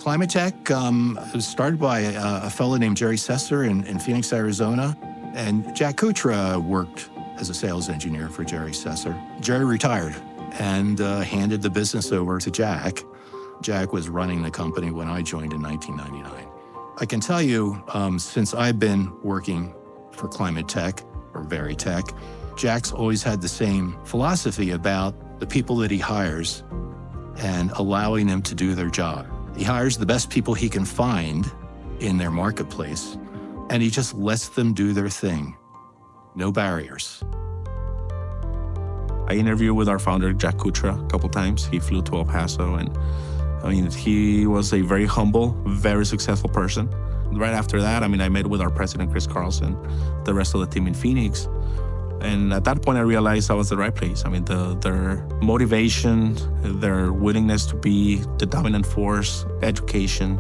Climatech was started by a fellow named Jerry Sesser in Phoenix, Arizona. And Jack Kutra worked as a sales engineer for Jerry Sesser. Jerry retired and handed the business over to Jack. Jack was running the company when I joined in 1999. I can tell you, since I've been working for Climatech or Varitec, Jack's always had the same philosophy about the people that he hires and allowing them to do their job. He hires the best people he can find in their marketplace, and he just lets them do their thing. No barriers. I interviewed with our founder, Jack Kutra, a couple times. He flew to El Paso, and he was a very humble, very successful person. Right after that, I met with our president, Chris Carlson, the rest of the team in Phoenix. And at that point, I realized I was at the right place. Their motivation, their willingness to be the dominant force, education,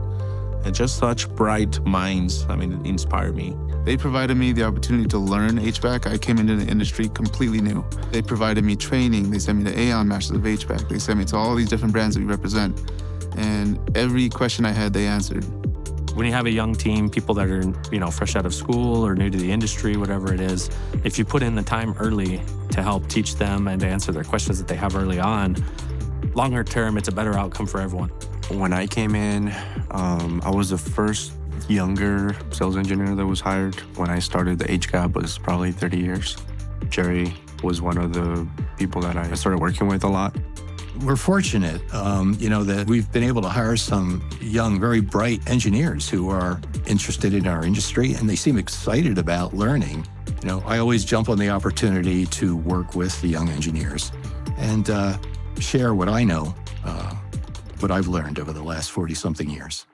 and just such bright minds, it inspired me. They provided me the opportunity to learn HVAC. I came into the industry completely new. They provided me training. They sent me to AAON Masters of HVAC. They sent me to all these different brands that we represent. And every question I had, they answered. When you have a young team, people that are, fresh out of school or new to the industry, whatever it is, if you put in the time early to help teach them and to answer their questions that they have early on, longer term, it's a better outcome for everyone. When I came in, I was the first younger sales engineer that was hired. When I started, the age gap was probably 30 years. Jerry was one of the people that I started working with a lot. We're fortunate, that we've been able to hire some young, very bright engineers who are interested in our industry, and they seem excited about learning. I always jump on the opportunity to work with the young engineers and share what I know, what I've learned over the last 40-something years.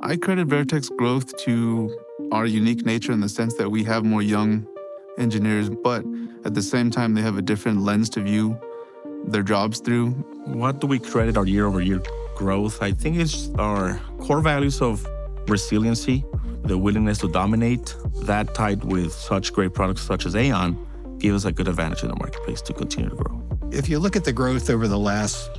I credit Varitec's growth to our unique nature in the sense that we have more young engineers, but at the same time, they have a different lens to view their jobs through. What do we credit our year-over-year growth? I think it's our core values of resiliency, the willingness to dominate, that tied with such great products such as AAON, give us a good advantage in the marketplace to continue to grow. If you look at the growth over the last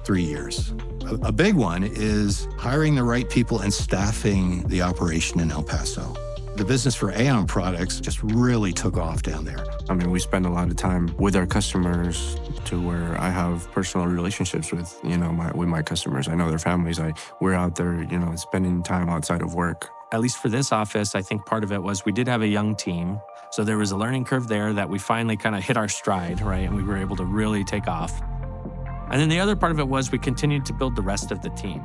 3 years, a big one is hiring the right people and staffing the operation in El Paso. The business for AAON products just really took off down there. We spend a lot of time with our customers to where I have personal relationships with, with my customers. I know their families. We're out there, spending time outside of work. At least for this office, I think part of it was we did have a young team. So there was a learning curve there that we finally kind of hit our stride, right? And we were able to really take off. And then the other part of it was we continued to build the rest of the team.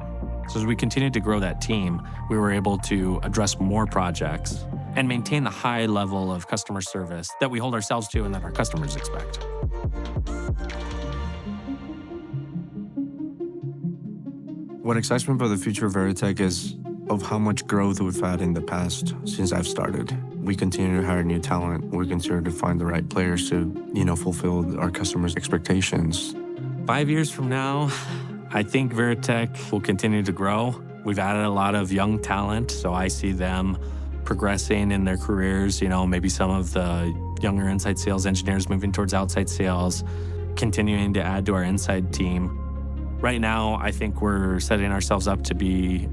So as we continued to grow that team, we were able to address more projects and maintain the high level of customer service that we hold ourselves to and that our customers expect. What excites me about the future of Varitec is of how much growth we've had in the past since I've started. We continue to hire new talent. We continue to find the right players to, fulfill our customers' expectations. 5 years from now, I think Varitec will continue to grow. We've added a lot of young talent, so I see them progressing in their careers. Maybe some of the younger inside sales engineers moving towards outside sales, continuing to add to our inside team. Right now, I think we're setting ourselves up to be,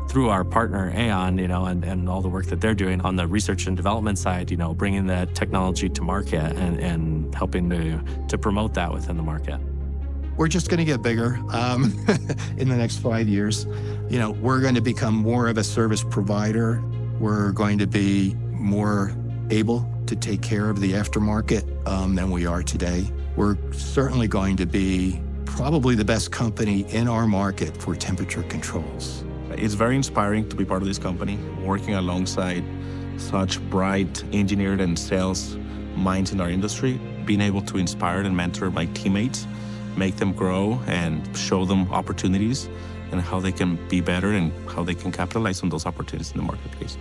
through our partner AAON, and all the work that they're doing on the research and development side, bringing that technology to market and helping to promote that within the market. We're just going to get bigger in the next 5 years. We're going to become more of a service provider. We're going to be more able to take care of the aftermarket than we are today. We're certainly going to be probably the best company in our market for temperature controls. It's very inspiring to be part of this company, working alongside such bright engineered and sales minds in our industry, being able to inspire and mentor my teammates, make them grow and show them opportunities and how they can be better and how they can capitalize on those opportunities in the marketplace.